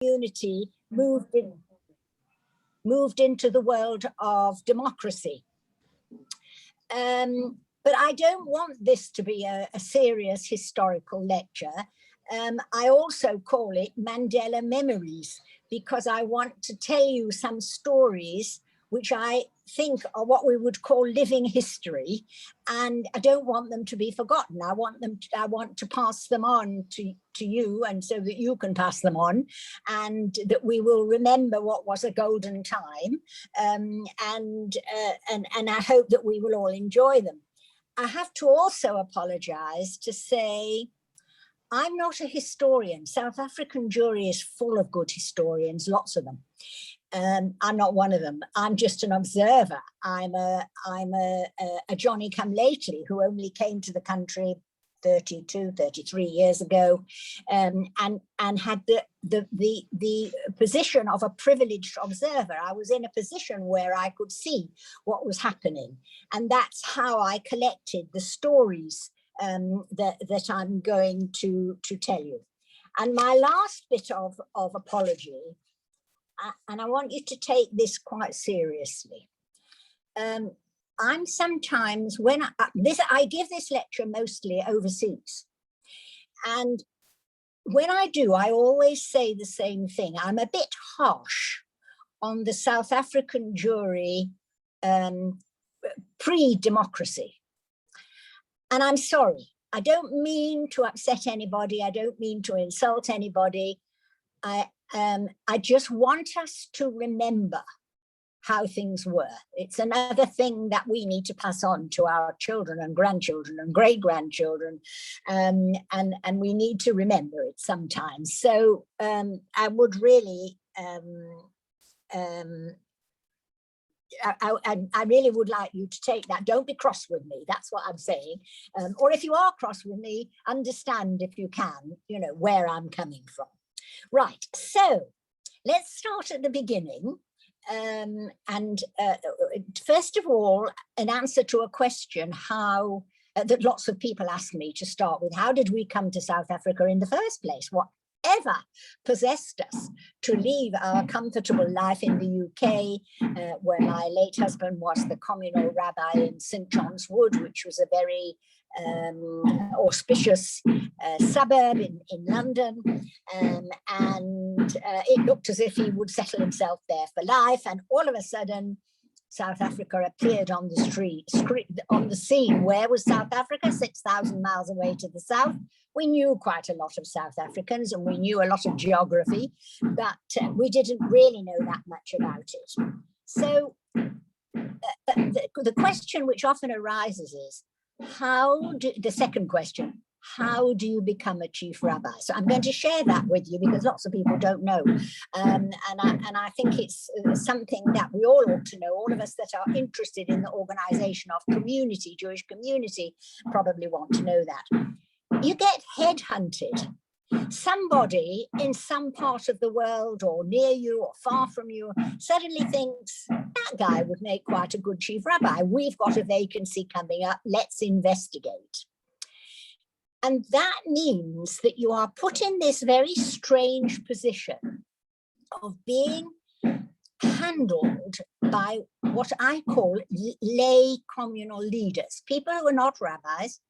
community moved into the world of democracy. But I don't want this to be a serious historical lecture. I also call it Mandela Memories, because I want to tell you some stories which I think are what we would call living history, and I don't want them to be forgotten. I want to pass them on to you, and so that you can pass them on, and that we will remember what was a golden time, and I hope that we will all enjoy them. I have to also apologize to say I'm not a historian. South African Jewry is full of good historians, lots of them. I'm not one of them. I'm just an observer. I'm a Johnny come lately who only came to the country 32, 33 years ago, and had the position of a privileged observer. I was in a position where I could see what was happening, and that's how I collected the stories that I'm going to tell you. And my last bit of apology, and I want you to take this quite seriously. I'm sometimes, when I give this lecture mostly overseas, and when I do, I always say the same thing. I'm a bit harsh on the South African Jewry pre-democracy. And I'm sorry, I don't mean to upset anybody. I don't mean to insult anybody. I just want us to remember how things were. It's another thing that we need to pass on to our children and grandchildren and great-grandchildren, and we need to remember it sometimes. So I would really, I really would like you to take that. Don't be cross with me, that's what I'm saying. Or if you are cross with me, understand, if you can, you know, where I'm coming from. Right, so let's start at the beginning. First of all, an answer to a question that lots of people ask me to start with. How did we come to South Africa in the first place? Whatever possessed us to leave our comfortable life in the UK, where my late husband was the communal rabbi in St. John's Wood, which was a very auspicious suburb in London, and it looked as if he would settle himself there for life, and all of a sudden South Africa appeared on the scene. Where was South Africa? 6,000 miles away to the south. We knew quite a lot of South Africans and we knew a lot of geography, but we didn't really know that much about it. So the question which often arises is, the second question, how do you become a chief rabbi? So I'm going to share that with you because lots of people don't know. And I think it's something that we all ought to know. All of us that are interested in the organization of community, Jewish community, probably want to know that. You get headhunted. Somebody in some part of the world or near you or far from you suddenly thinks, that guy would make quite a good chief rabbi. We've got a vacancy coming up. Let's investigate. And that means that you are put in this very strange position of being handled by what I call lay communal leaders, people who are not rabbis,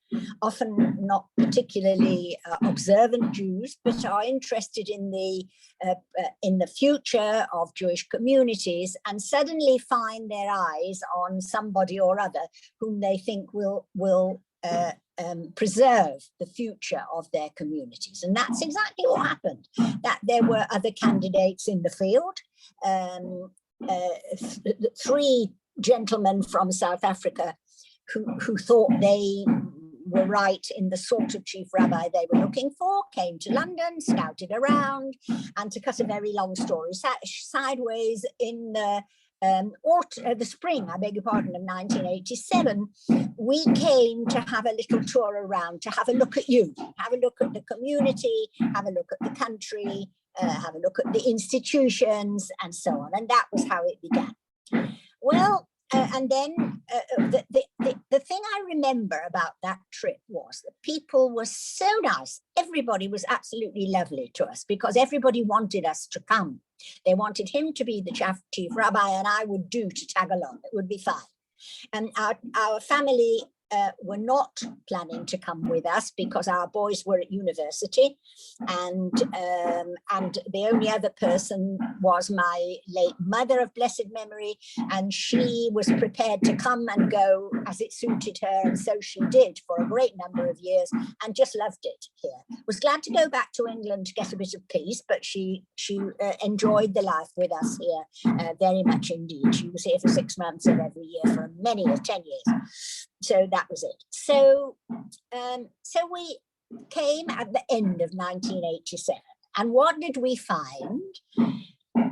often not particularly observant Jews, but are interested in the future of Jewish communities, and suddenly find their eyes on somebody or other whom they think will preserve the future of their communities. And that's exactly what happened. That there were other candidates in the field. Three gentlemen from South Africa who thought they were right in the sort of chief rabbi they were looking for, came to London, scouted around, and to cut a very long story sideways, in the spring, I beg your pardon, of 1987, we came to have a little tour around, to have a look at you, have a look at the community, have a look at the country, have a look at the institutions, and so on. And that was how it began. Well, and then the thing I remember about that trip was that people were so nice. Everybody was absolutely lovely to us because everybody wanted us to come. They wanted him to be the chief rabbi and I would do to tag along. It would be fine. And our family were not planning to come with us because our boys were at university, and the only other person was my late mother of blessed memory, and she was prepared to come and go as it suited her, and so she did for a great number of years and just loved it here. Was glad to go back to England to get a bit of peace, but she enjoyed the life with us here very much indeed. She was here for 6 months of every year for many 10 years. So that was it. So we came at the end of 1987. And what did we find?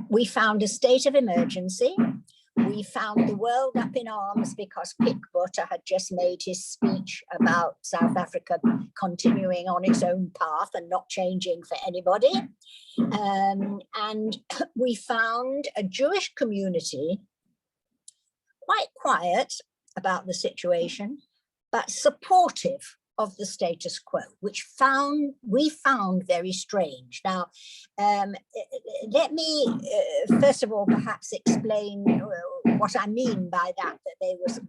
We found a state of emergency. We found the world up in arms because Pick Butter had just made his speech about South Africa continuing on its own path and not changing for anybody. And we found a Jewish community quite quiet about the situation, but supportive of the status quo, which we found very strange. Now, let me first of all perhaps explain what I mean by that.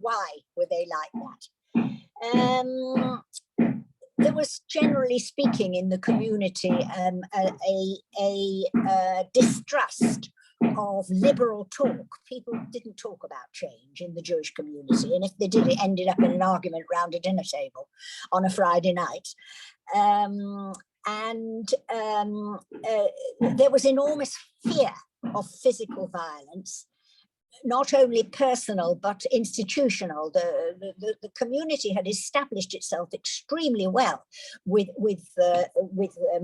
Why were they like that? There was, generally speaking, in the community a distrust of liberal talk. People didn't talk about change in the Jewish community, and if they did, it ended up in an argument round a dinner table on a Friday night. There was enormous fear of physical violence, not only personal but institutional. The community had established itself extremely well with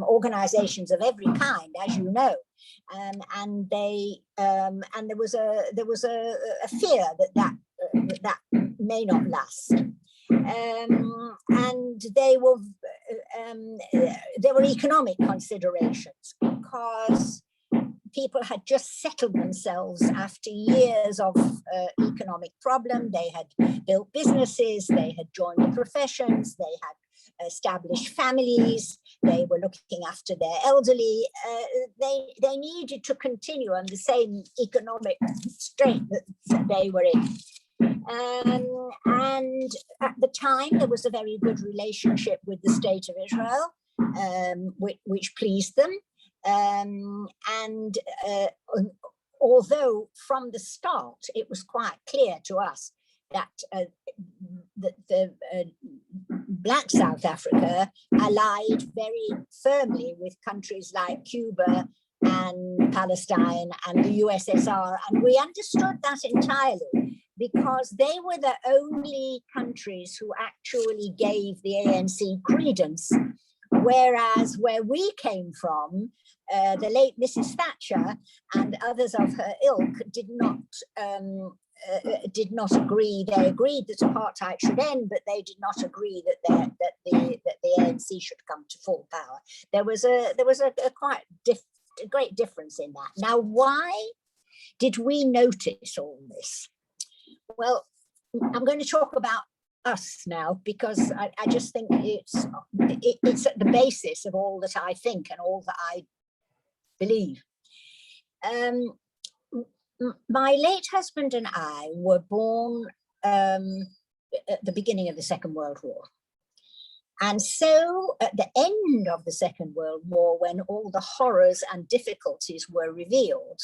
organizations of every kind, as you know, and there was a fear that may not last. And there were economic considerations because people had just settled themselves after years of economic problem. They had built businesses, they had joined the professions, they had established families, they were looking after their elderly. They needed to continue on the same economic strain that they were in. And at the time, there was a very good relationship with the State of Israel, which pleased them. Although from the start it was quite clear to us that the Black South Africa allied very firmly with countries like Cuba and Palestine and the USSR, and we understood that entirely because they were the only countries who actually gave the ANC credence. Whereas where we came from, the late Mrs. Thatcher and others of her ilk did not agree. They agreed that apartheid should end, but they did not agree that the ANC should come to full power. There was a quite great difference in that. Now, why did we notice all this? Well, I'm going to talk about us now because I just think it's at the basis of all that I think and all that I believe. My late husband and I were born at the beginning of the Second World War. And so at the end of the Second World War, when all the horrors and difficulties were revealed,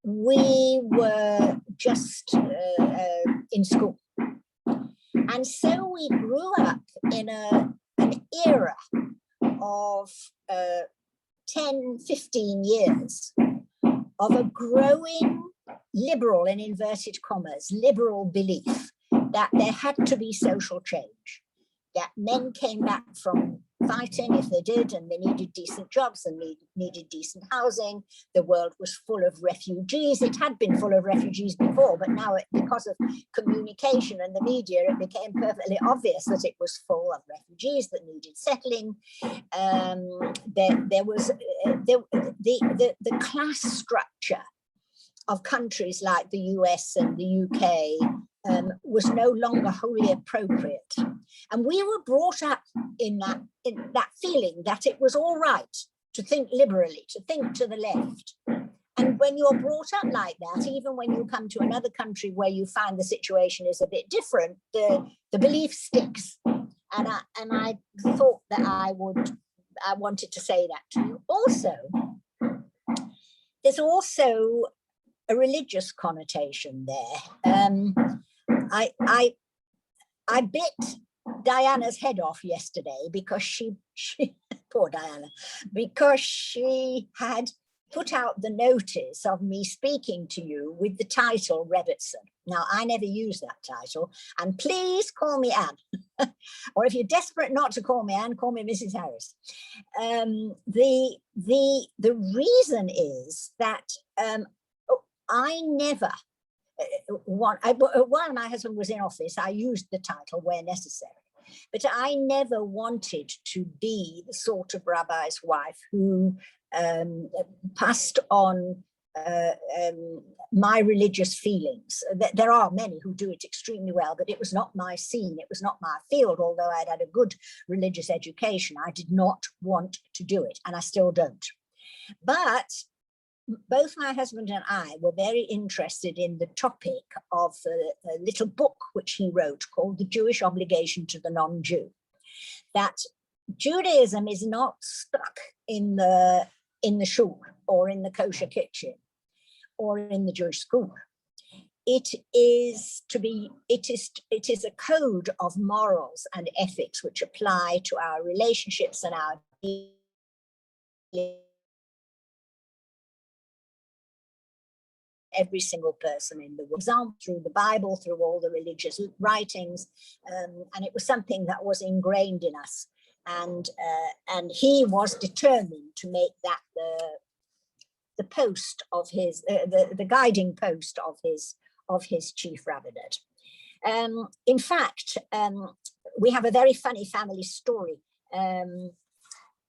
we were just in school. And so we grew up in an era of 10, 15 years of a growing liberal, in inverted commas, liberal belief that there had to be social change, that men came back from fighting if they did, and they needed decent jobs and needed decent housing. The world was full of refugees. It had been full of refugees before, but now because of communication and the media, it became perfectly obvious that it was full of refugees that needed settling. There was the class structure of countries like the US and the UK was no longer wholly appropriate. And we were brought up in that feeling that it was all right to think liberally, to think to the left. And when you're brought up like that, even when you come to another country where you find the situation is a bit different, the belief sticks. And I thought that I wanted to say that to you. Also, there's also a religious connotation there. I bit Diana's head off yesterday because she poor Diana, because she had put out the notice of me speaking to you with the title Rebetzin. Now, I never use that title, and please call me Anne. Or if you're desperate not to call me Anne, call me Mrs. Harris. The reason is that I never, while my husband was in office, I used the title where necessary. But I never wanted to be the sort of rabbi's wife who passed on my religious feelings. There are many who do it extremely well, but it was not my scene, it was not my field. Although I'd had a good religious education, I did not want to do it, and I still don't. But both my husband and I were very interested in the topic of a little book which he wrote called The Jewish Obligation to the Non-Jew. That Judaism is not stuck in the shul or in the kosher kitchen or in the Jewish school. It is a code of morals and ethics which apply to our relationships and our every single person in the world, example through the Bible, through all the religious writings, and it was something that was ingrained in us. And he was determined to make that the post of his the guiding post of his chief rabbinate. In fact, we have a very funny family story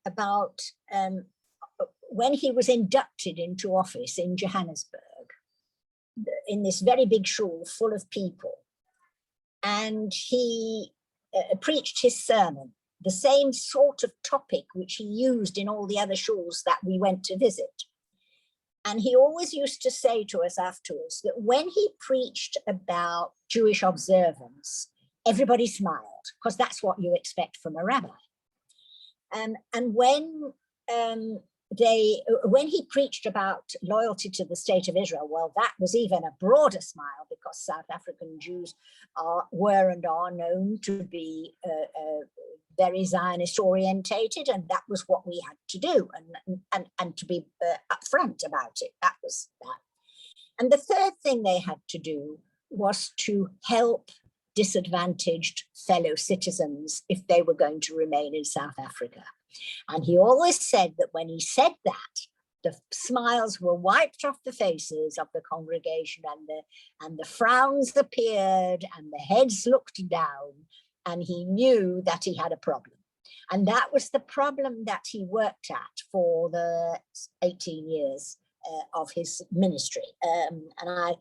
about when he was inducted into office in Johannesburg, in this very big shul full of people, and he preached his sermon, the same sort of topic which he used in all the other shuls that we went to visit. And he always used to say to us afterwards that when he preached about Jewish observance, everybody smiled, because that's what you expect from a rabbi. And when he preached about loyalty to the state of Israel, well, that was even a broader smile, because South African Jews were and are known to be very Zionist orientated, and that was what we had to do, and to be upfront about it. That was that. And the third thing they had to do was to help disadvantaged fellow citizens if they were going to remain in South Africa. And he always said that when he said that, the smiles were wiped off the faces of the congregation, and the frowns appeared and the heads looked down, and he knew that he had a problem. And that was the problem that he worked at for the 18 years of his ministry. And I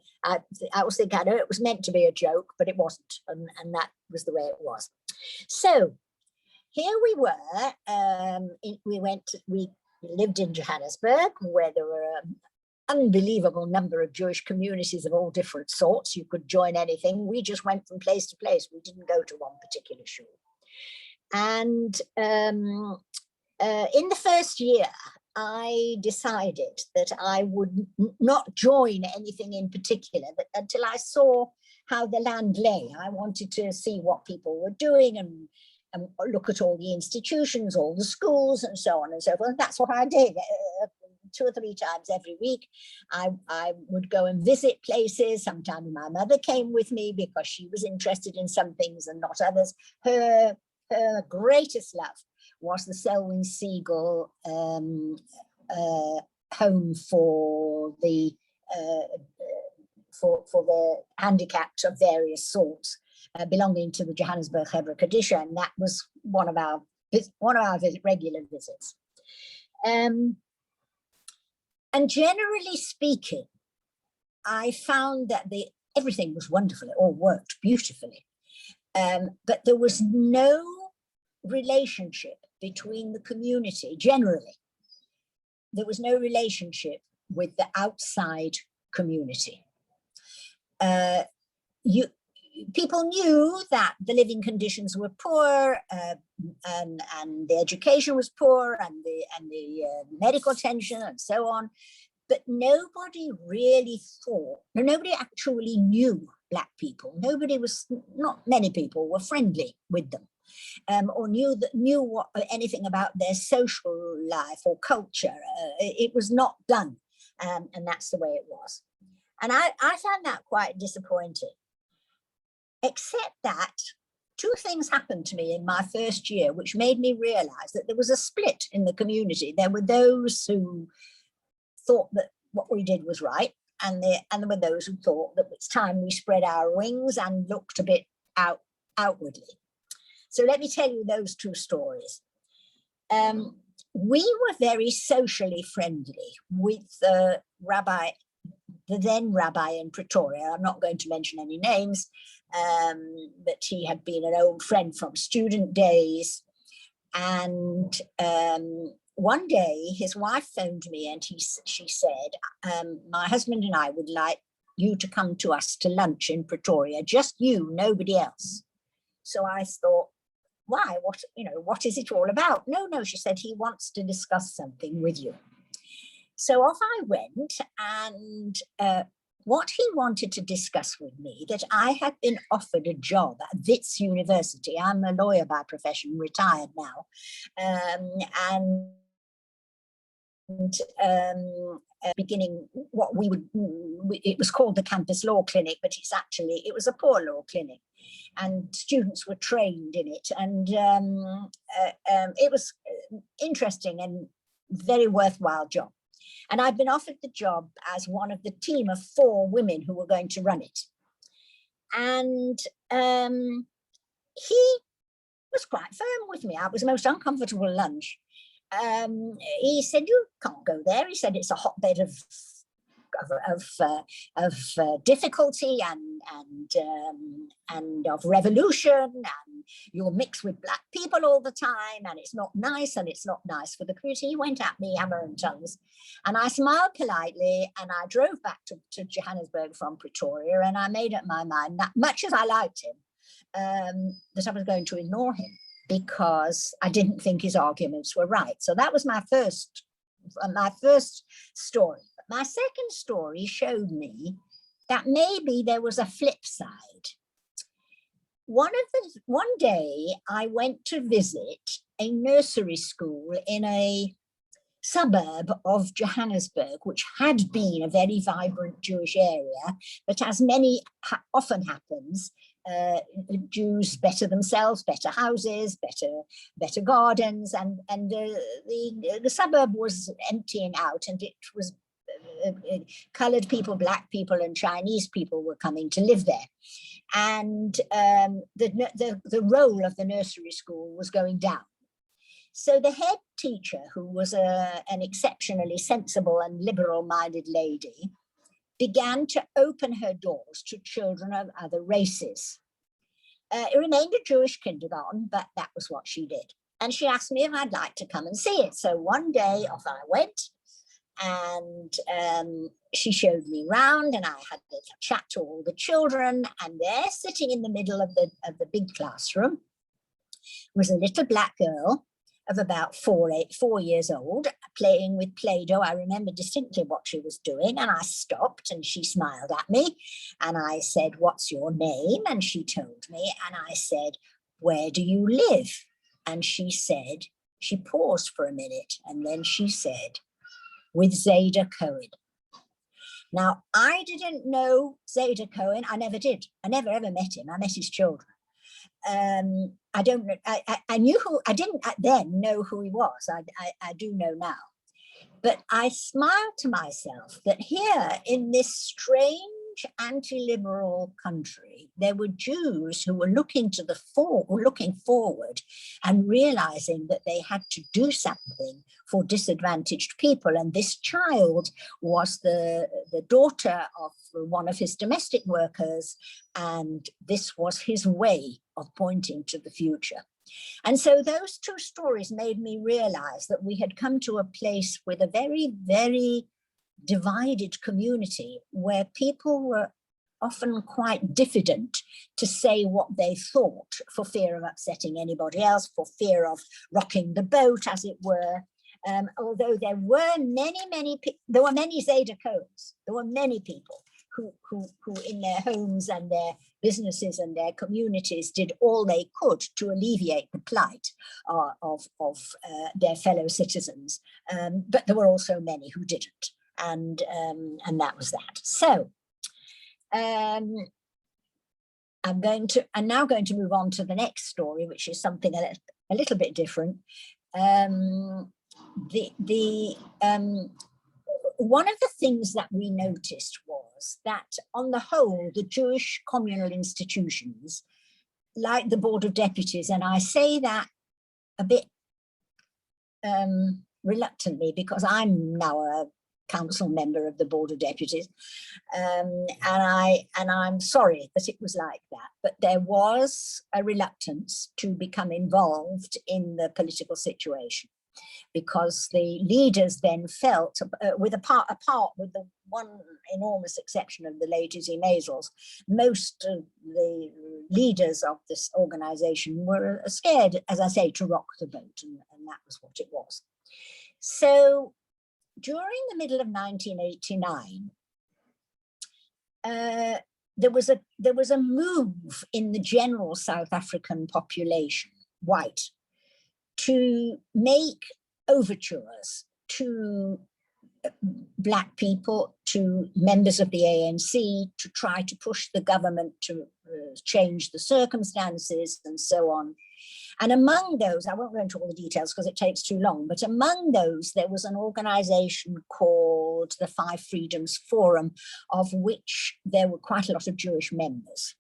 was thinking, I know it was meant to be a joke, but it wasn't. And that was the way it was. So here we were, we lived in Johannesburg, where there were an unbelievable number of Jewish communities of all different sorts. You could join anything. We just went from place to place. We didn't go to one particular shul. And in the first year, I decided that I would not join anything in particular until I saw how the land lay. I wanted to see what people were doing and look at all the institutions, all the schools, and so on and so forth. And that's what I did. 2 or 3 times every week, I would go and visit places. Sometimes my mother came with me because she was interested in some things and not others. Her greatest love was the Selwyn Siegel home for the handicapped of various sorts, belonging to the Johannesburg Hebrew Kadisha, and that was one of our regular visits. And generally speaking, I found that everything was wonderful. It all worked beautifully. But there was no relationship between the community generally. There was no relationship with the outside community. People knew that the living conditions were poor, and the education was poor, and the medical attention and so on. But nobody really thought, nobody actually knew Black people. Not many people were friendly with them, or knew anything about their social life or culture. It was not done, and that's the way it was. And I found that quite disappointing. Except that two things happened to me in my first year, which made me realize that there was a split in the community. There were those who thought that what we did was right, and there were those who thought that it's time we spread our wings and looked a bit outwardly. So let me tell you those two stories. We were very socially friendly with the then rabbi in Pretoria. I'm not going to mention any names, but he had been an old friend from student days. And one day his wife phoned me, and she said, my husband and I would like you to come to us to lunch in Pretoria, just you, nobody else. So I thought, why? What is it all about? No, she said, he wants to discuss something with you. So off I went, and what he wanted to discuss with me, that I had been offered a job at Wits University. I'm a lawyer by profession, retired now, beginning what it was called the Campus Law Clinic, but it was a poor law clinic, and students were trained in it, and it was interesting and very worthwhile job. And I'd been offered the job as one of the team of 4 women who were going to run it. And he was quite firm with me. It was the most uncomfortable lunch. He said, you can't go there. He said, it's a hotbed of difficulty and of revolution, and you'll mix with Black people all the time, and it's not nice, and it's not nice for the community. He went at me hammer and tongs, and I smiled politely, and I drove back to Johannesburg from Pretoria, and I made up my mind that much as I liked him, that I was going to ignore him, because I didn't think his arguments were right. So that was my first story. But my second story showed me that maybe there was a flip side. One day I went to visit a nursery school in a suburb of Johannesburg, which had been a very vibrant Jewish area, but as often happens, Jews better themselves, better houses, better gardens, and the suburb was emptying out, and it was colored people, Black people, and Chinese people were coming to live there, and the role of the nursery school was going down. So the head teacher, who was an exceptionally sensible and liberal-minded lady, began to open her doors to children of other races. It remained a Jewish kindergarten, but that was what she did. And she asked me if I'd like to come and see it. So one day off I went, and she showed me round, and I had a chat to all the children, and there, sitting in the middle of the big classroom, was a little Black girl of about 4 years old, playing with Play-Doh. I remember distinctly what she was doing, and I stopped, and she smiled at me, and I said, "What's your name?" And she told me, and I said, "Where do you live?" And she said, she paused for a minute, and then she said, "With Zayda Cohen." Now, I didn't know Zayda Cohen. I never did. I never ever met him. I met his children. I don't know. I knew who. I didn't then know who he was. I do know now, but I smiled to myself that here in this strange huge anti-liberal country, there were Jews who were looking forward and realizing that they had to do something for disadvantaged people. And this child was the daughter of one of his domestic workers, and this was his way of pointing to the future. And so those two stories made me realize that we had come to a place with a very, very divided community where people were often quite diffident to say what they thought for fear of upsetting anybody else, for fear of rocking the boat, as it were. Although there were there were many Zeta codes, there were many people who in their homes and their businesses and their communities did all they could to alleviate the plight of their fellow citizens. But there were also many who didn't. And that was that. So I'm now going to move on to the next story, which is something a little bit different. One of the things that we noticed was that, on the whole, the Jewish communal institutions, like the Board of Deputies, and I say that a bit reluctantly because I'm now a council member of the Board of Deputies, and I'm sorry that it was like that, but there was a reluctance to become involved in the political situation, because the leaders then felt, apart with the one enormous exception of the late Izzy Maisels, most of the leaders of this organization were scared, as I say, to rock the boat, and that was what it was. So during the middle of 1989, there was a move in the general South African population, white, to make overtures to Black people, to members of the ANC, to try to push the government to change the circumstances and so on. And among those, I won't go into all the details because it takes too long, but among those, there was an organization called the Five Freedoms Forum, of which there were quite a lot of Jewish members.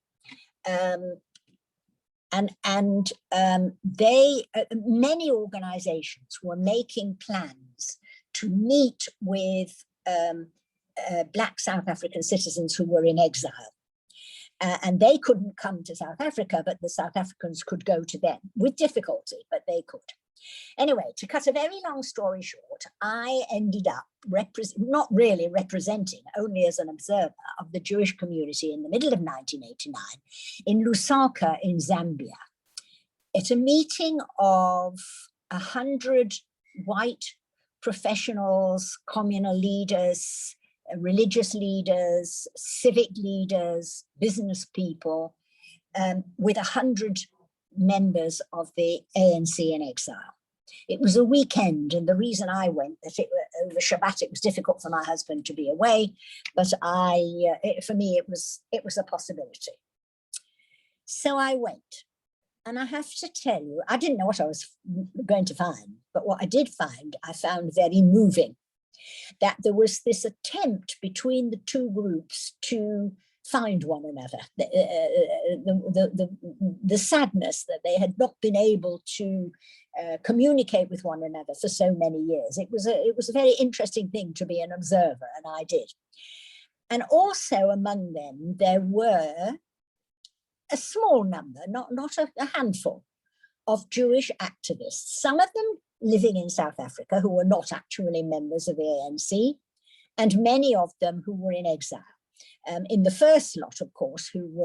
Many organizations were making plans to meet with Black South African citizens who were in exile. And they couldn't come to South Africa, but the South Africans could go to them with difficulty, but they could. Anyway, to cut a very long story short, I ended up not really representing, only as an observer of the Jewish community in the middle of 1989 in Lusaka in Zambia, at a meeting of 100 white professionals, communal leaders, religious leaders, civic leaders, business people, with 100 members of the ANC in exile. It was a weekend, and the reason I went, over Shabbat, it was difficult for my husband to be away, but for me, it was a possibility. So I went, and I have to tell you, I didn't know what I was going to find, but what I did find, I found very moving. That there was this attempt between the two groups to find one another, the sadness that they had not been able to communicate with one another for so many years. It was a very interesting thing to be an observer, and I did. And also among them, there were a small number, not a handful, of Jewish activists, some of them living in South Africa, who were not actually members of the ANC, and many of them who were in exile. In the first lot, of course, who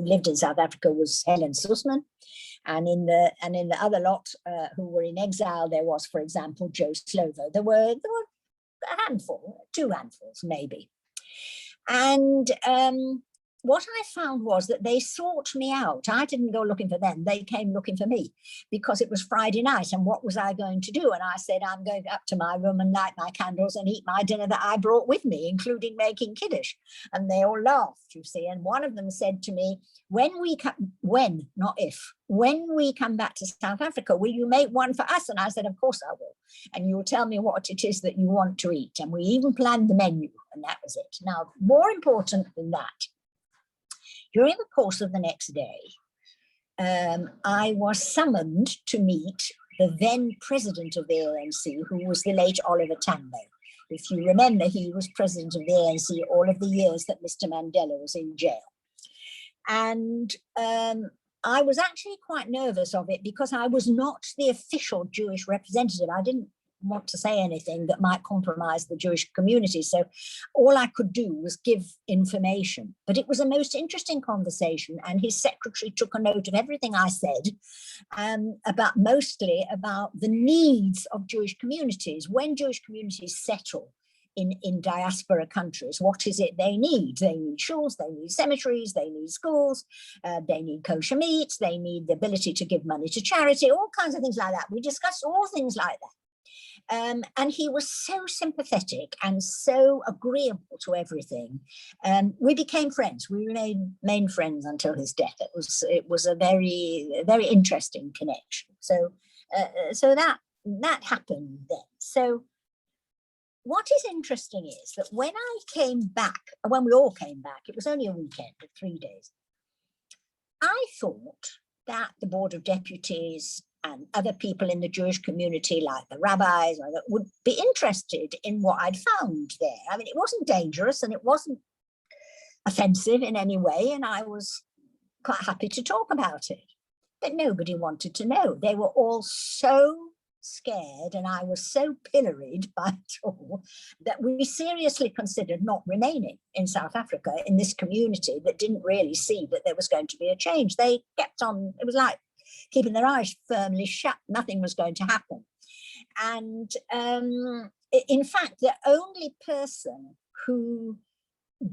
lived in South Africa was Helen Suzman, and in the other lot who were in exile, there was, for example, Joe Slovo. There were a handful, two handfuls maybe, and what I found was that they sought me out. I didn't go looking for them. They came looking for me because it was Friday night. And what was I going to do? And I said, I'm going up to my room and light my candles and eat my dinner that I brought with me, including making kiddush. And they all laughed, you see. And one of them said to me, when we come back to South Africa, will you make one for us? And I said, of course I will. And you'll tell me what it is that you want to eat. And we even planned the menu, and that was it. Now, more important than that, during the course of the next day, I was summoned to meet the then president of the ANC, who was the late Oliver Tambo. If you remember, he was president of the ANC all of the years that Mr. Mandela was in jail. And I was actually quite nervous of it because I was not the official Jewish representative. I didn't want to say anything that might compromise the Jewish community. So all I could do was give information. But it was a most interesting conversation, and his secretary took a note of everything I said, mostly about the needs of Jewish communities. When Jewish communities settle in diaspora countries, what is it they need? They need shuls, they need cemeteries, they need schools, they need kosher meats, they need the ability to give money to charity, all kinds of things like that. We discussed all things like that. And he was so sympathetic and so agreeable to everything. We became friends. We remained friends until his death. It was a very, very interesting connection. So that happened then. So what is interesting is that when I came back, when we all came back, it was only a weekend of 3 days, I thought that the Board of Deputies and other people in the Jewish community, like the rabbis, would be interested in what I'd found there. I mean, it wasn't dangerous and it wasn't offensive in any way, and I was quite happy to talk about it. But nobody wanted to know. They were all so scared, and I was so pilloried by it all, that we seriously considered not remaining in South Africa in this community that didn't really see that there was going to be a change. They kept on, it was like keeping their eyes firmly shut. Nothing was going to happen. And in fact, the only person who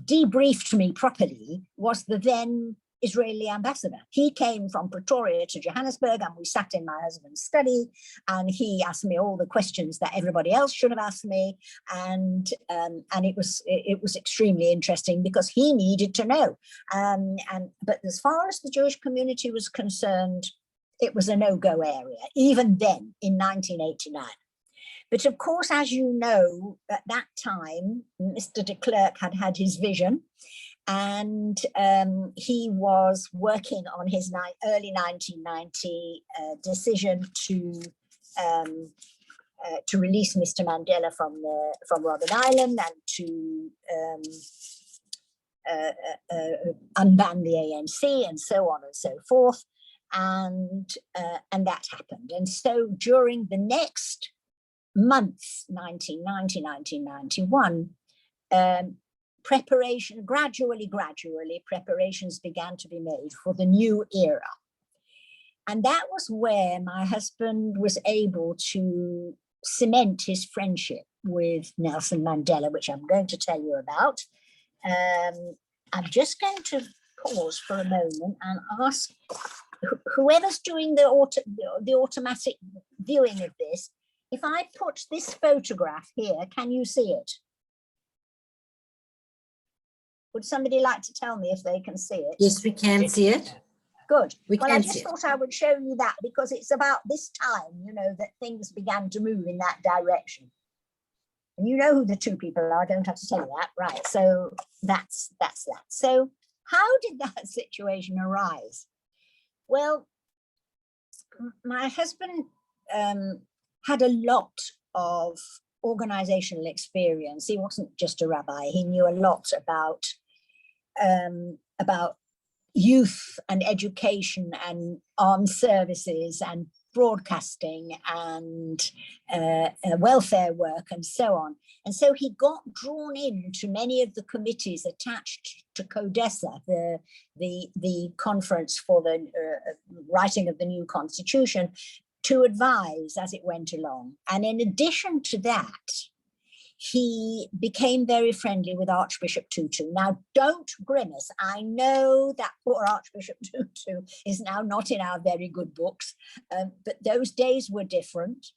debriefed me properly was the then Israeli ambassador. He came from Pretoria to Johannesburg, and we sat in my husband's study, and he asked me all the questions that everybody else should have asked me, and it was extremely interesting because he needed to know. But as far as the Jewish community was concerned, it was a no-go area, even then in 1989. But of course, as you know, at that time, Mr. de Klerk had his vision, and he was working on his early 1990 decision to release Mr. Mandela from Robben Island and to unban the ANC and so on and so forth. And that happened. And so during the next months, 1990, 1991, gradually, preparations began to be made for the new era. And that was where my husband was able to cement his friendship with Nelson Mandela, which I'm going to tell you about. I'm just going to pause for a moment and ask whoever's doing the automatic viewing of this, if I put this photograph here, can you see it? Would somebody like to tell me if they can see it? Yes, we can see it. Good. Well, I just thought I would show you that because it's about this time, you know, that things began to move in that direction. And you know who the two people are, I don't have to tell you that, right? So that's that. So how did that situation arise? Well, my husband had a lot of organizational experience. He wasn't just a rabbi. He knew a lot about youth and education and armed services and broadcasting and welfare work and so on. And so he got drawn into many of the committees attached to CODESA, the conference for the writing of the new constitution, to advise as it went along. And in addition to that, he became very friendly with Archbishop Tutu. Now, don't grimace. I know that poor Archbishop Tutu is now not in our very good books, but those days were different.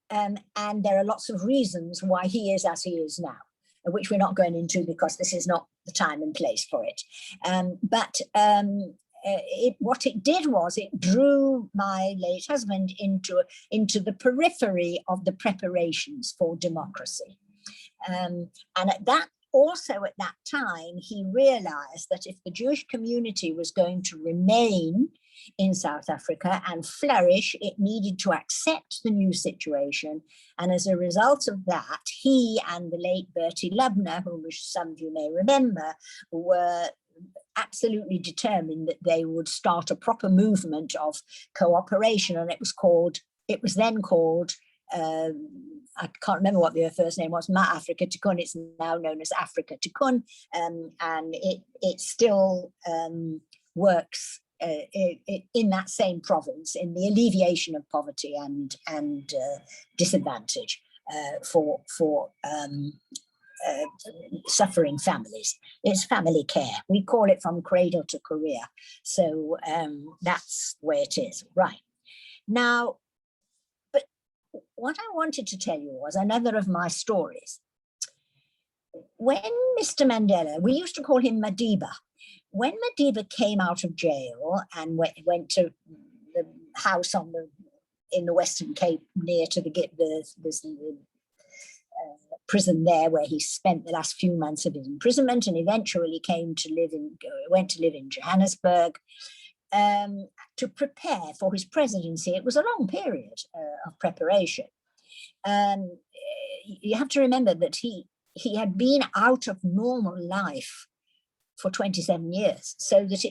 And there are lots of reasons why he is as he is now, which we're not going into because this is not the time and place for it. What it did was it drew my late husband into the periphery of the preparations for democracy. And at that time, he realized that if the Jewish community was going to remain in South Africa and flourish, it needed to accept the new situation. And as a result of that, he and the late Bertie Lubner, whom some of you may remember, were absolutely determined that they would start a proper movement of cooperation. And it was then called I can't remember what the first name was, Ma Africa Tikkun. It's now known as Africa Tikkun, and it still works in that same province in the alleviation of poverty and disadvantage for suffering families. It's family care. We call it from cradle to career. So that's the way it is. Right. Now, what I wanted to tell you was another of my stories. When Mr. Mandela, we used to call him Madiba, when Madiba came out of jail and went to the house in the Western Cape near to the prison there where he spent the last few months of his imprisonment, and eventually went to live in Johannesburg, to prepare for his presidency. It was a long period of preparation. You have to remember that he had been out of normal life for 27 years, so that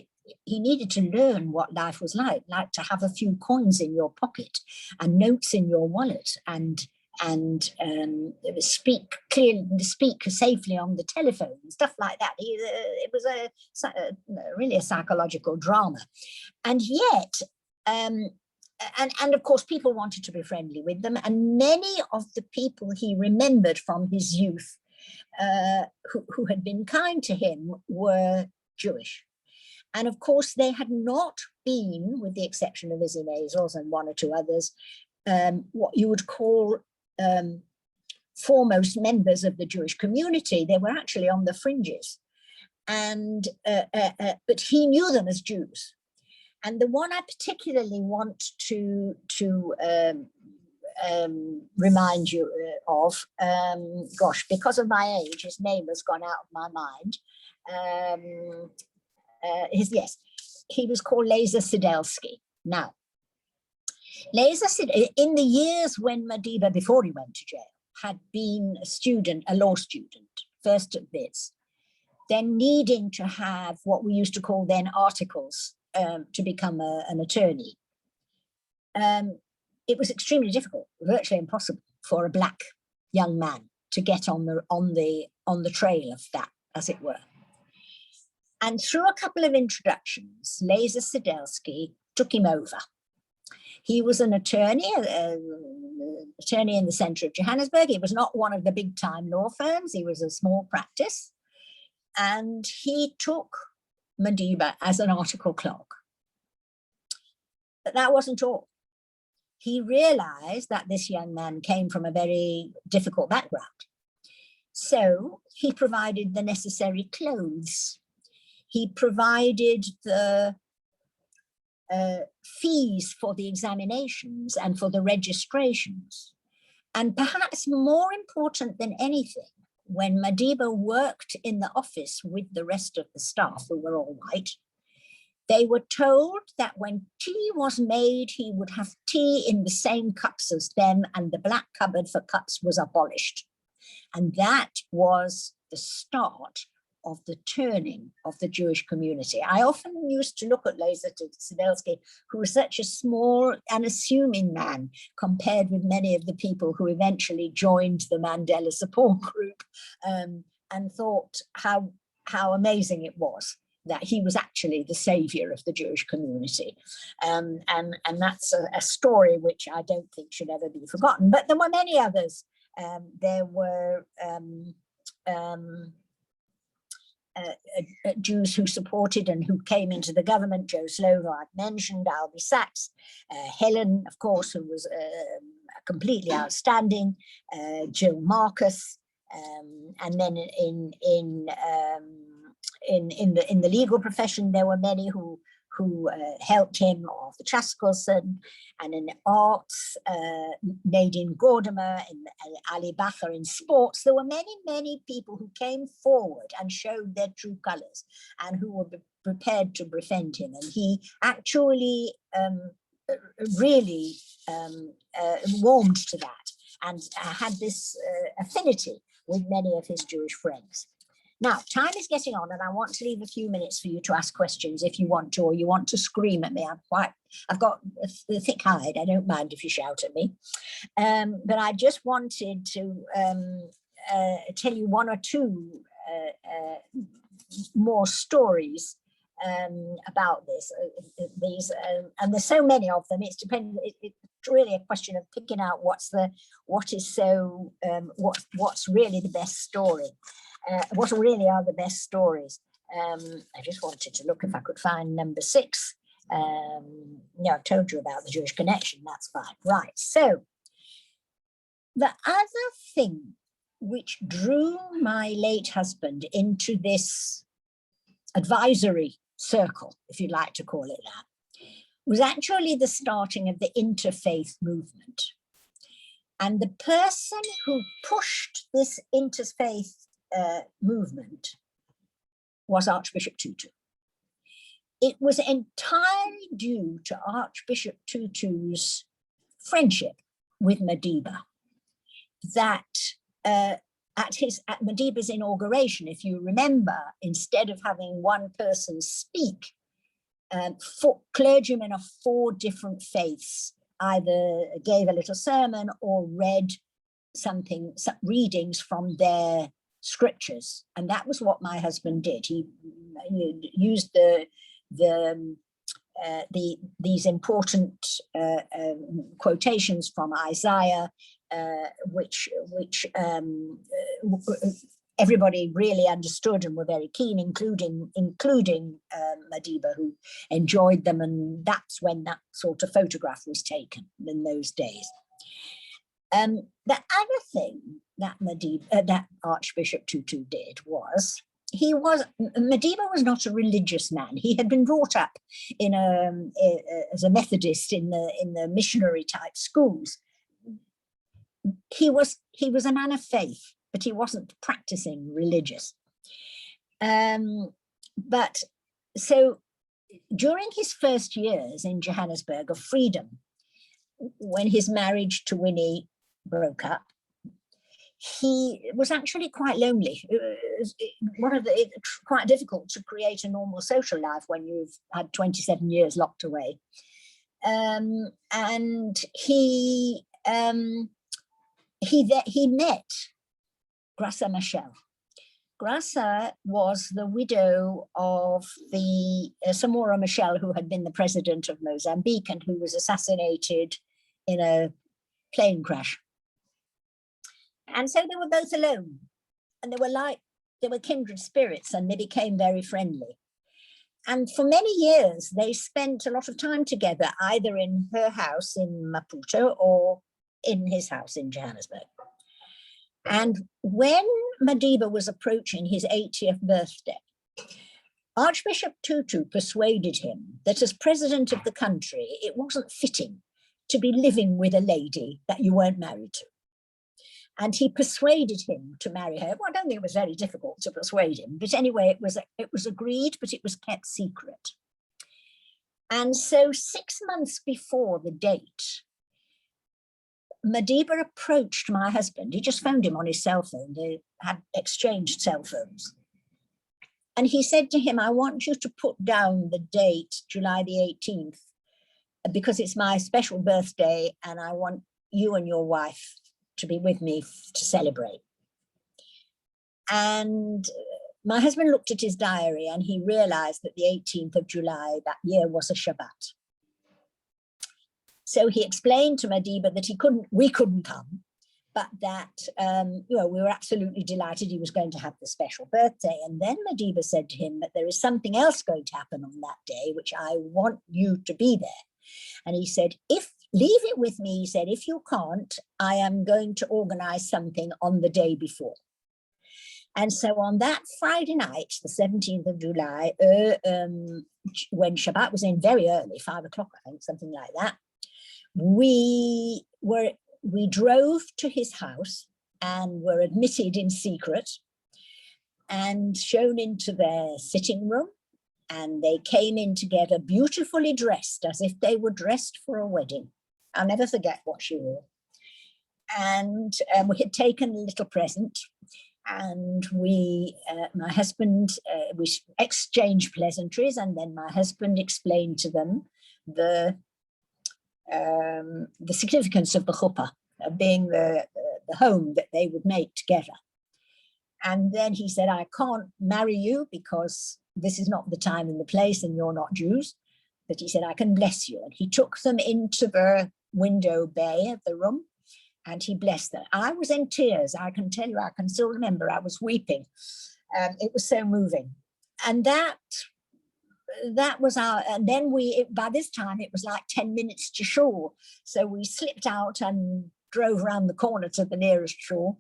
he needed to learn what life was like to have a few coins in your pocket and notes in your wallet and speak clearly, speak safely on the telephone and stuff like that. It was really a psychological drama, and yet, and of course, people wanted to be friendly with them, and many of the people he remembered from his youth, who had been kind to him, were Jewish. And of course, they had not been, with the exception of Izzy Maisels and one or two others, what you would call foremost members of the Jewish community. They were actually on the fringes, and but he knew them as Jews. And the one I particularly want to remind you of, gosh, because of my age, his name has gone out of my mind. He was called Leza Sidelsky. Now, in the years when Madiba, before he went to jail, had been a law student, first at Wits, then needing to have what we used to call then articles to become an attorney. It was extremely difficult, virtually impossible, for a black young man to get on the trail of that, as it were. And through a couple of introductions, Leza Sidelsky took him over. He was an attorney in the center of Johannesburg. He was not one of the big time law firms. He was a small practice. And he took Madiba as an article clerk. But that wasn't all. He realized that this young man came from a very difficult background. So he provided the necessary clothes. He provided the fees for the examinations and for the registrations. And perhaps more important than anything, when Madiba worked in the office with the rest of the staff, who were all white, they were told that when tea was made, he would have tea in the same cups as them, and the black cupboard for cups was abolished. And that was the start of the turning of the Jewish community. I often used to look at Leza Sidelsky, who was such a small, unassuming man compared with many of the people who eventually joined the Mandela support group, and thought how amazing it was that he was actually the savior of the Jewish community. And that's a story which I don't think should ever be forgotten. But there were many others There were Jews who supported and who came into the government. Joe Slovo, I've mentioned, Albie Sachs, Helen, of course, who was completely outstanding, Jill Marcus, and then in the legal profession, there were many who helped him, Arthur Chaskelson, and in arts, Nadine Gordimer, and Ali Bacher in sports. There were many people who came forward and showed their true colors and who were prepared to befriend him. And he actually really warmed to that and had this affinity with many of his Jewish friends. Now, time is getting on, and I want to leave a few minutes for you to ask questions if you want to, or you want to scream at me. I've got a thick hide. I don't mind if you shout at me. But I just wanted to tell you one or two more stories about this. And there's so many of them. It's really a question of picking out what's really the best story. What really are the best stories? I just wanted to look if I could find number 6. No, I've told you about the Jewish connection, that's fine. Right, so the other thing which drew my late husband into this advisory circle, if you'd like to call it that, was actually the starting of the interfaith movement. And the person who pushed this interfaith movement was Archbishop Tutu. It was entirely due to Archbishop Tutu's friendship with Madiba that at Madiba's inauguration, if you remember, instead of having one person speak, 4 clergymen of 4 different faiths either gave a little sermon or read some readings from their scriptures, and that was what my husband did. He used these important quotations from Isaiah, which everybody really understood and were very keen, including Madiba, who enjoyed them, and that's when that sort of photograph was taken in those days. The other thing that that Archbishop Tutu did was, Madiba was not a religious man. He had been brought up as a Methodist in the missionary type schools. He was a man of faith, but he wasn't practicing religious. But so during his first years in Johannesburg of freedom, when his marriage to Winnie broke up, he was actually quite lonely. It's quite difficult to create a normal social life when you've had 27 years locked away. And he met Graça Machel. Graça was the widow of the Samora Machel, who had been the president of Mozambique and who was assassinated in a plane crash. And so they were both alone, and they were kindred spirits, and they became very friendly. And for many years, they spent a lot of time together, either in her house in Maputo or in his house in Johannesburg. And when Madiba was approaching his 80th birthday, Archbishop Tutu persuaded him that as president of the country, it wasn't fitting to be living with a lady that you weren't married to. And he persuaded him to marry her. Well, I don't think it was very difficult to persuade him, but anyway, it was agreed, but it was kept secret. And so 6 months before the date, Madiba approached my husband. He just phoned him on his cell phone. They had exchanged cell phones. And he said to him, I want you to put down the date, July the 18th, because it's my special birthday and I want you and your wife to be with me to celebrate. And my husband looked at his diary and he realized that the 18th of July that year was a Shabbat. So he explained to Madiba that we couldn't come, but that, you know, we were absolutely delighted he was going to have the special birthday. And then Madiba said to him that there is something else going to happen on that day, which I want you to be there. And he said, leave it with me, he said, if you can't, I am going to organize something on the day before. And so on that Friday night, the 17th of July, when Shabbat was in very early, 5 o'clock, I think, something like that, we drove to his house and were admitted in secret and shown into their sitting room. And they came in together, beautifully dressed, as if they were dressed for a wedding. I'll never forget what she wore. And we had taken a little present, and my husband, we exchanged pleasantries, and then my husband explained to them the significance of the chuppah, being the home that they would make together. And then he said, I can't marry you because this is not the time and the place and you're not Jews. But he said, I can bless you. And he took them into the window bay of the room and he blessed them. I was in tears. I can tell you, I can still remember I was weeping. It was so moving. And that was and then by this time it was like 10 minutes to shore. So we slipped out and drove around the corner to the nearest shore.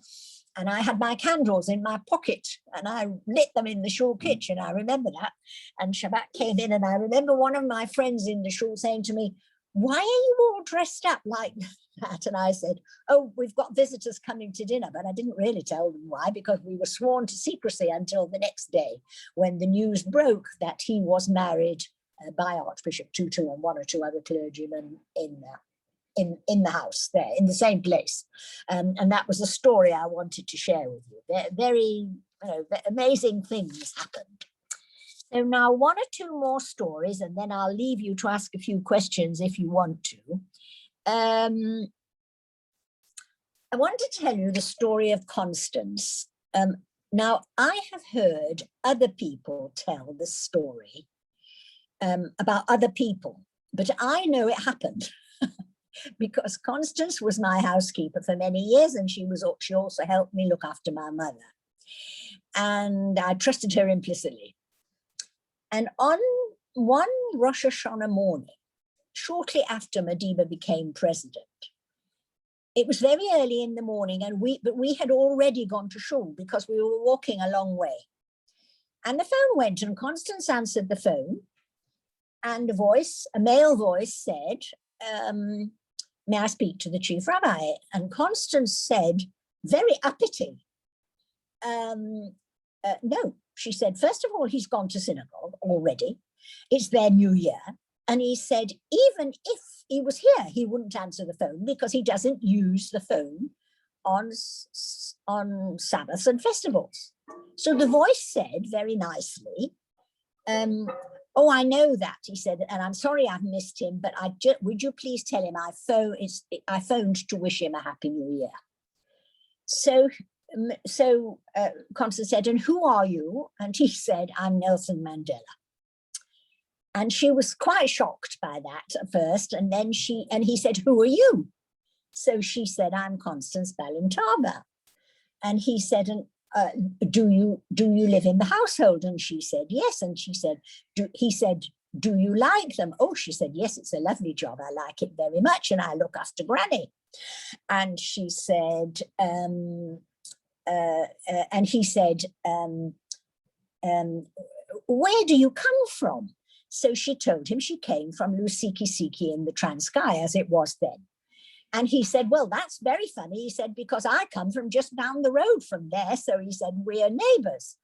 And I had my candles in my pocket and I lit them in the shore kitchen. I remember that. And Shabbat came in, and I remember one of my friends in the shore saying to me, why are you all dressed up like that? And I said, oh, we've got visitors coming to dinner. But I didn't really tell them why, because we were sworn to secrecy until the next day when the news broke that he was married by Archbishop Tutu and one or two other clergymen in the house there, in the same place. And that was the story I wanted to share with you. Very, amazing things happened. So now one or two more stories, and then I'll leave you to ask a few questions if you want to. I want to tell you the story of Constance. Now, I have heard other people tell the story about other people, but I know it happened. Because Constance was my housekeeper for many years, and she also helped me look after my mother. And I trusted her implicitly. And on one Rosh Hashanah morning, shortly after Madiba became president, it was very early in the morning, but we had already gone to shul because we were walking a long way. And the phone went, and Constance answered the phone, and a male voice said, may I speak to the chief rabbi? And Constance said, very uppity, no. She said, first of all, he's gone to synagogue already. It's their new year. And he said, even if he was here, he wouldn't answer the phone because he doesn't use the phone on Sabbaths and festivals. So the voice said very nicely, oh, I know that, he said, and I'm sorry I've missed him, but would you please tell him I phoned to wish him a happy new year. So Constance said, and who are you? And he said, I'm Nelson Mandela. And she was quite shocked by that at first. And then he said, who are you? So she said, I'm Constance Balintaba. And he said, do you live in the household? And she said, yes. And he said, do you like them? Oh, she said, yes, it's a lovely job. I like it very much. And I look after Granny. And she said, and he said, where do you come from? So she told him she came from Lusikisiki in the Transkei, as it was then. And he said, well, that's very funny. He said, because I come from just down the road from there. So he said, we're neighbors.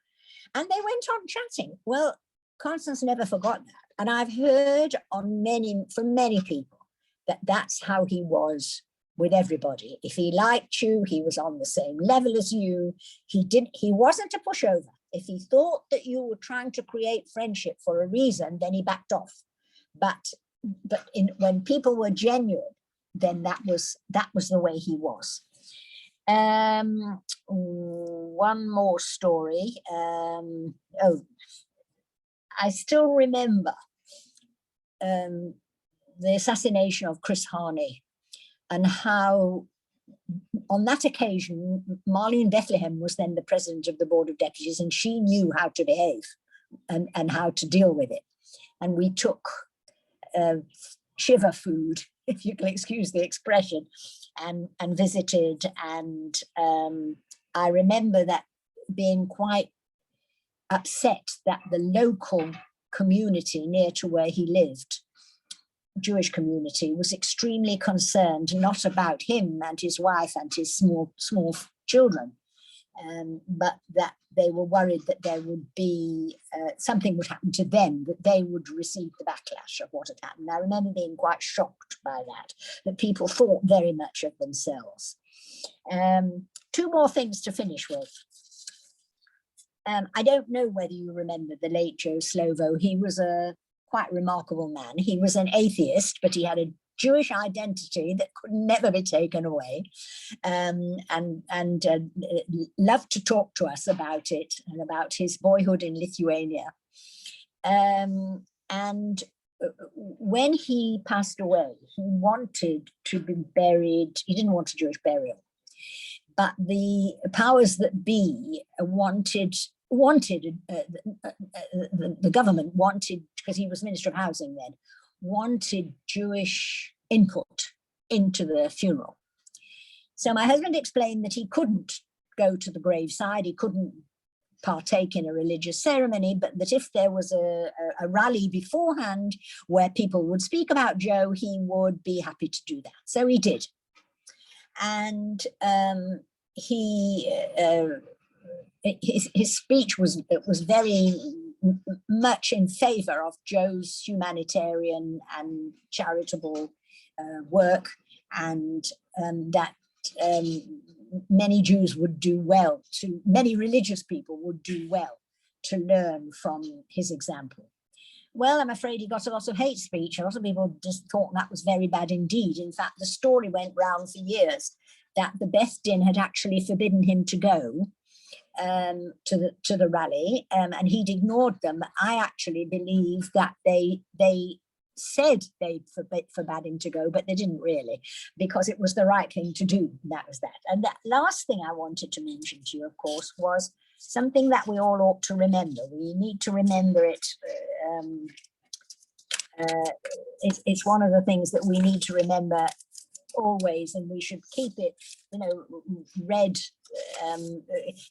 And they went on chatting. Well, Constance never forgot that. And I've heard from many people that that's how he was with everybody. If he liked you, he was on the same level as you. He wasn't a pushover. If he thought that you were trying to create friendship for a reason, then he backed off. But when people were genuine, then that was the way he was. One more story. I still remember the assassination of Chris Harney and how on that occasion, Marlene Bethlehem was then the president of the Board of Deputies, and she knew how to behave and how to deal with it. And we took shiver food, if you can excuse the expression, and visited. And I remember that being quite upset that the local community near to where he lived, Jewish community, was extremely concerned, not about him and his wife and his small children, but that they were worried that there would be something would happen to them, that they would receive the backlash of what had happened. I remember being quite shocked by that people thought very much of themselves. Two more things to finish with. I don't know whether you remember the late Joe Slovo. He was a quite remarkable man. He was an atheist, but he had a Jewish identity that could never be taken away, and loved to talk to us about it and about his boyhood in Lithuania. And when he passed away, he wanted to be buried. He didn't want a Jewish burial, but the powers that be wanted the government wanted, because he was Minister of Housing then, wanted Jewish input into the funeral. So my husband explained that he couldn't go to the graveside, he couldn't partake in a religious ceremony, but that if there was a rally beforehand where people would speak about Joe, he would be happy to do that. So he did. And his speech was very much in favor of Joe's humanitarian and charitable work, and that many Jews would do well to, many religious people would do well to learn from his example. Well, I'm afraid he got a lot of hate speech. A lot of people just thought that was very bad indeed. In fact, the story went round for years that the Beth Din had actually forbidden him to go to the rally, and he'd ignored them. I actually believe that they said they forbade him to go, but they didn't really, because it was the right thing to do. That was that. And that last thing I wanted to mention to you, of course, was something that we all ought to remember. We need to remember it. It's one of the things that we need to remember always, and we should keep it, read,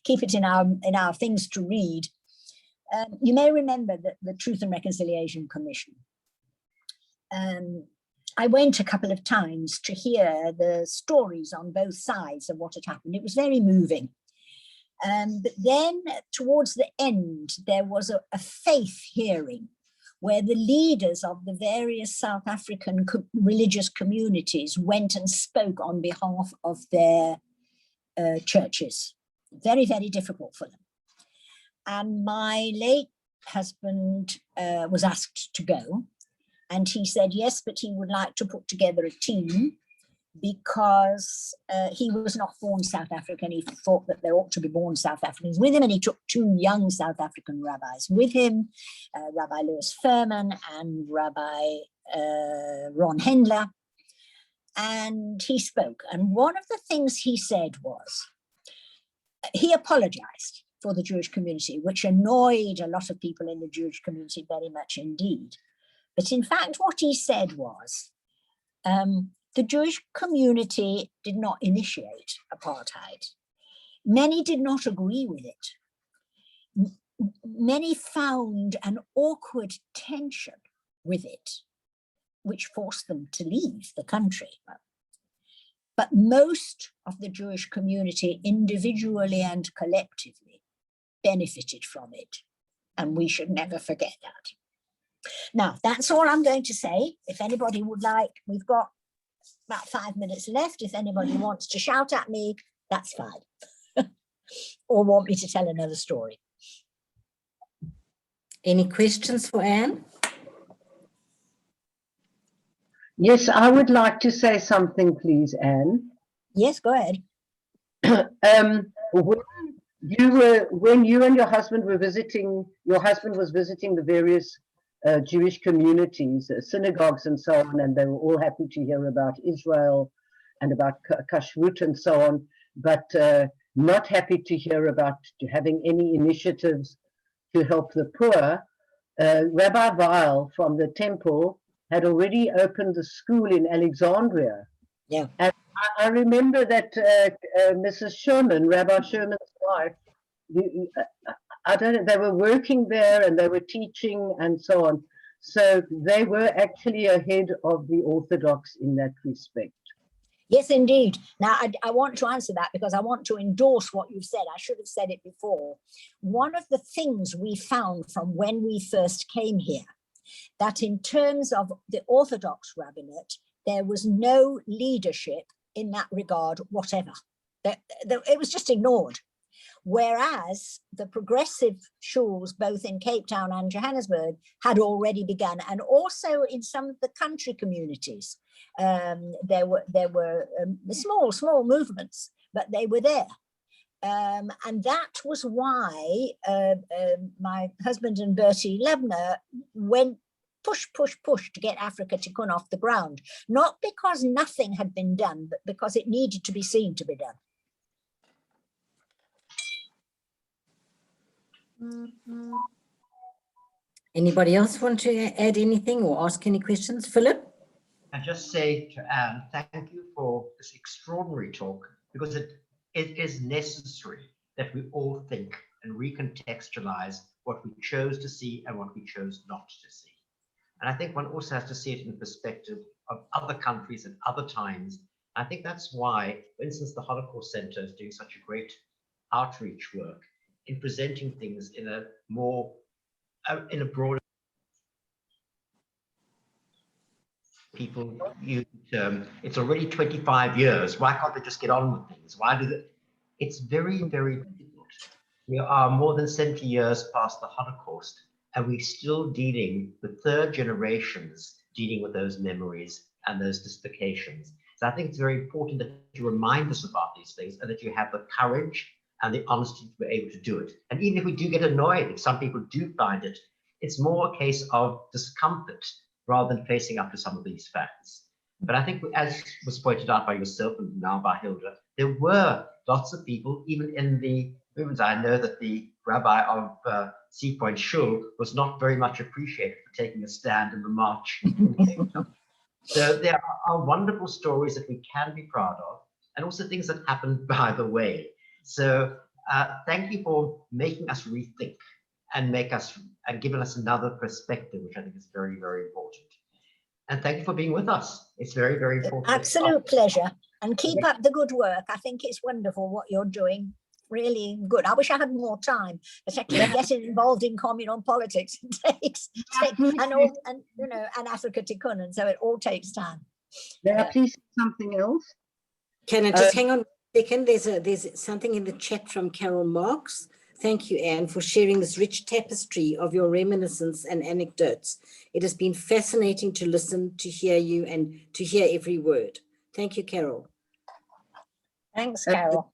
keep it in our things to read. You may remember that the Truth and Reconciliation Commission. I went a couple of times to hear the stories on both sides of what had happened. It was very moving. But then towards the end, there was a faith hearing where the leaders of the various South African religious communities went and spoke on behalf of their churches. Very, very difficult for them. And my late husband was asked to go. And he said yes, but he would like to put together a team, because he was not born South African. He thought that there ought to be born South Africans with him, and he took two young South African rabbis with him, Rabbi Louis Furman and Rabbi Ron Hendler. And he spoke. And one of the things he said was, he apologized for the Jewish community, which annoyed a lot of people in the Jewish community very much indeed. But in fact, what he said was, the Jewish community did not initiate apartheid. Many did not agree with it. Many found an awkward tension with it, which forced them to leave the country. But most of the Jewish community, individually and collectively, benefited from it. And we should never forget that. Now, that's all I'm going to say. If anybody would like, we've got about 5 minutes left. If anybody wants to shout at me, that's fine. Or want me to tell another story. Any questions for Anne? Yes, I would like to say something, please, Anne. Yes, go ahead. When you and your husband were visiting, your husband was visiting the various Jewish communities, synagogues and so on, and they were all happy to hear about Israel. and about kashrut and so on, but not happy to hear about having any initiatives to help the poor. Rabbi Weil from the temple had already opened the school in Alexandria. Yeah. And I remember that Mrs. Sherman, Rabbi Sherman's wife, I don't know, they were working there and they were teaching and so on. So they were actually ahead of the Orthodox in that respect. Yes, indeed. Now, I want to answer that because I want to endorse what you've said. I should have said it before. One of the things we found from when we first came here, that in terms of the Orthodox rabbinate, there was no leadership in that regard whatever. It was just ignored. Whereas the progressive shuls, both in Cape Town and Johannesburg, had already begun, and also in some of the country communities. There were small movements, but they were there. And that was why my husband and Bertie Lebner went push to get Africa Tikkun off the ground, not because nothing had been done, but because it needed to be seen to be done. Anybody else want to add anything or ask any questions? Philip? I just say to Anne, thank you for this extraordinary talk, because it is necessary that we all think and recontextualize what we chose to see and what we chose not to see. And I think one also has to see it in perspective of other countries at other times. I think that's why, for instance, the Holocaust Center is doing such a great outreach work in presenting things in a more, in a broader. People use it's already 25 years. Why can't they just get on with things? Why do they? It's very, very difficult. We are more than 70 years past the Holocaust, and we're still dealing with third generations dealing with those memories and those dislocations. So I think it's very important that you remind us about these things and that you have the courage and the honesty to be able to do it. And even if we do get annoyed, if some people do find it, it's more a case of discomfort rather than facing up to some of these facts. But I think, as was pointed out by yourself and now by Hilda, there were lots of people, even in the movements. I know that the rabbi of Sea Point Shul was not very much appreciated for taking a stand in the march. So there are wonderful stories that we can be proud of, and also things that happened by the way. So thank you for making us rethink and giving us another perspective, which I think is very, very important. And thank you for being with us. It's very, very important. Absolute pleasure. And keep up the good work. I think it's wonderful what you're doing. Really good. I wish I had more time, particularly getting involved in communal politics and Africa Tikkun, and so it all takes time. May I please say something else? Can I just hang on a second? There's something in the chat from Carol Marks. Thank you, Anne, for sharing this rich tapestry of your reminiscence and anecdotes. It has been fascinating to listen, to hear you, and to hear every word. Thank you, Carol. Thanks, Carol.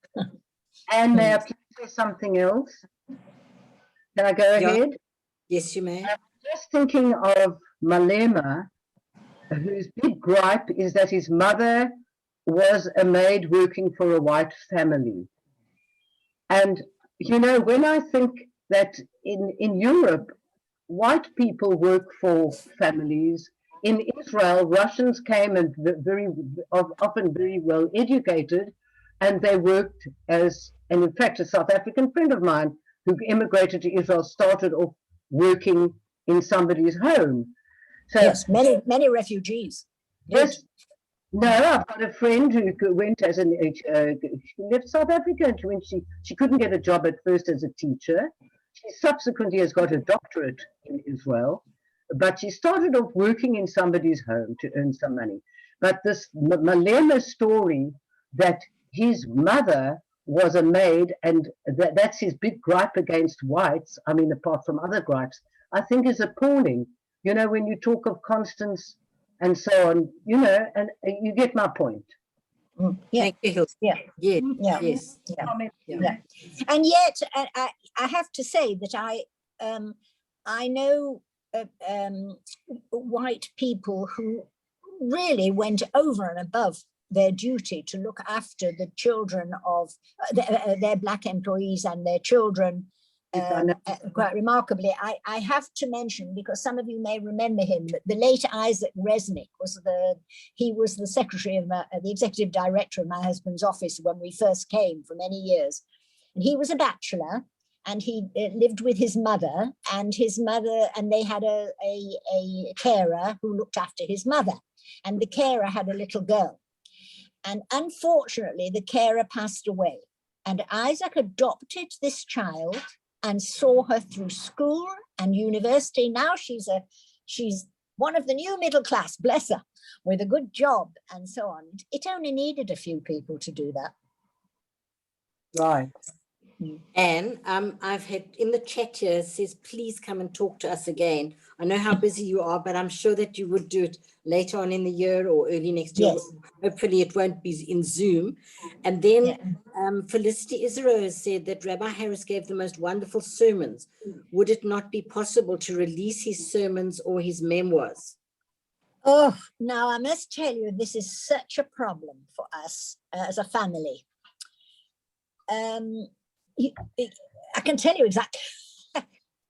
And may I please say something else? Can I go ahead? Yes, you may. I'm just thinking of Malema, whose big gripe is that his mother was a maid working for a white family. And, you know, when I think that in Europe, white people work for families. In Israel, Russians came and often very well educated, and they worked as, and in fact, a South African friend of mine who immigrated to Israel started off working in somebody's home. So, yes, many refugees. Yes. No, I've got a friend who went as she left South Africa, and when she couldn't get a job at first as a teacher. She subsequently has got a doctorate in Israel, but she started off working in somebody's home to earn some money. But this Malema story that his mother was a maid, and that's his big gripe against whites, I mean, apart from other gripes, I think is appalling. You know, when you talk of Constance and so on, you know, and you get my point. Yeah. Thank you. Yeah. Yeah. Yeah. Yes. Yeah. Yeah. And yet, I have to say that I know white people who really went over and above their duty to look after the children of their Black employees and their children. Quite remarkably, I have to mention, because some of you may remember him, the late Isaac Resnick was he was the secretary of the executive director of my husband's office when we first came for many years. And he was a bachelor, and he lived with his mother, and they had a carer who looked after his mother, and the carer had a little girl. And unfortunately, the carer passed away, and Isaac adopted this child and saw her through school and university. Now she's one of the new middle class, bless her, with a good job and so on. It only needed a few people to do that. Right. And I've had in the chat here, it says, please come and talk to us again. I know how busy you are, but I'm sure that you would do it later on in the year or early next year. Yes. Hopefully it won't be in Zoom. And then Felicity Israel has said that Rabbi Harris gave the most wonderful sermons. Would it not be possible to release his sermons or his memoirs? Oh, now I must tell you, this is such a problem for us as a family. I can tell you exactly.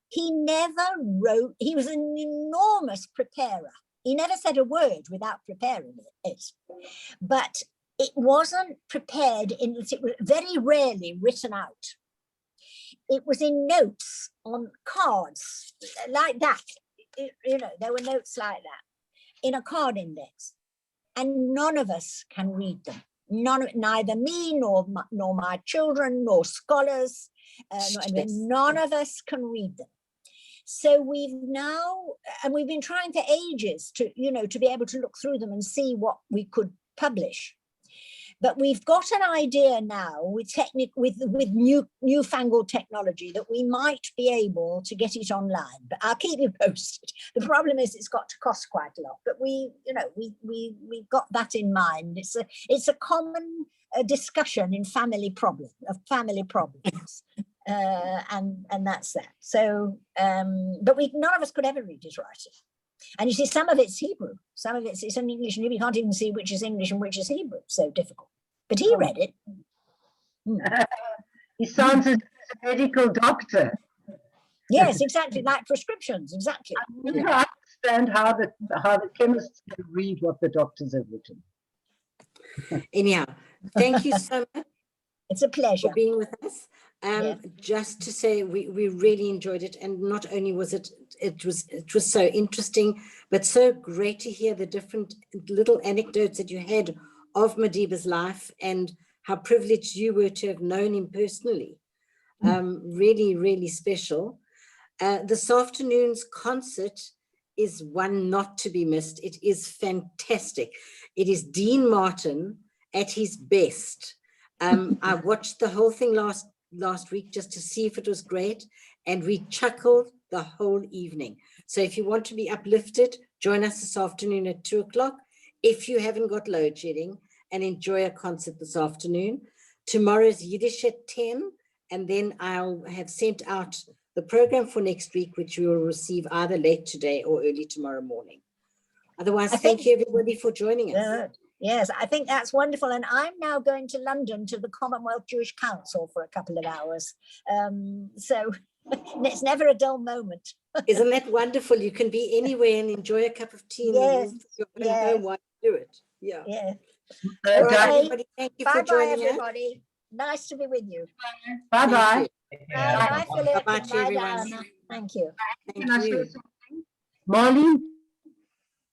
He never wrote. He was an enormous preparer. He never said a word without preparing it. But it wasn't prepared it was very rarely written out. It was in notes on cards like that. There were notes like that in a card index, and none of us can read them. Neither me nor my children nor scholars, none of us can read them. So we've been trying for ages to be able to look through them and see what we could publish. But we've got an idea now with newfangled technology that we might be able to get it online. But I'll keep you posted. The problem is it's got to cost quite a lot. But we've got that in mind. It's a common discussion in family problems, and that's that. So, but none of us could ever read his writing. And you see, some of it's Hebrew, some of it's in English, and you can't even see which is English and which is Hebrew. So difficult. But he read it. He sounds as a medical doctor. Yes, exactly, like prescriptions, exactly. I never understand how the chemists can read what the doctors have written. Anyhow, thank you so much. It's a pleasure for being with us. Just to say, we really enjoyed it, and not only was it was so interesting, but so great to hear the different little anecdotes that you had of Madiba's life and how privileged you were to have known him personally. Really, really special. This afternoon's concert is one not to be missed. It is fantastic. It is Dean Martin at his best. I watched the whole thing last week just to see if it was great, and we chuckled the whole evening. So if you want to be uplifted, join us this afternoon at 2:00 if you haven't got load shedding, and enjoy a concert this afternoon. Tomorrow's Yiddish at 10, and then I'll have sent out the program for next week, which you will receive either late today or early tomorrow morning. Otherwise, thank you everybody for joining us. Yes, I think that's wonderful. And I'm now going to London to the Commonwealth Jewish Council for a couple of hours. So it's never a dull moment. Isn't that wonderful? You can be anywhere and enjoy a cup of tea. Yes, home while you do it. Yeah. Yeah. All right, everybody, thank you for joining us. Everybody. Nice to be with you. Bye-bye. Bye, Philip. Bye-bye to everyone. Diana. Thank you. Thank you. Marlene,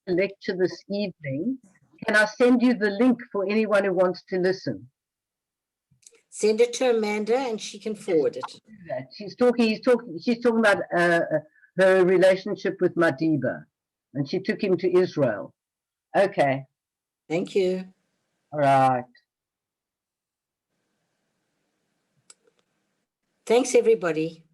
lecture this evening. Can I send you the link for anyone who wants to listen? Send it to Amanda and she can forward it. She's talking about her relationship with Madiba, and she took him to Israel. Okay. Thank you. All right. Thanks, everybody.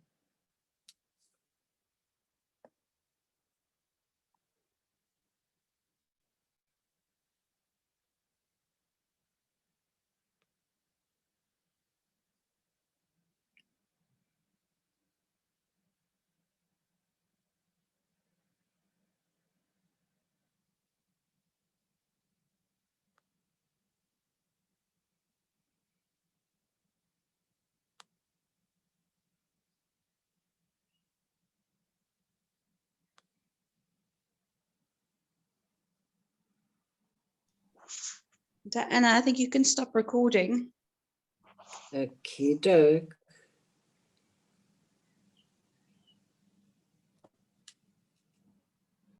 Anna, I think you can stop recording. Okay, doke.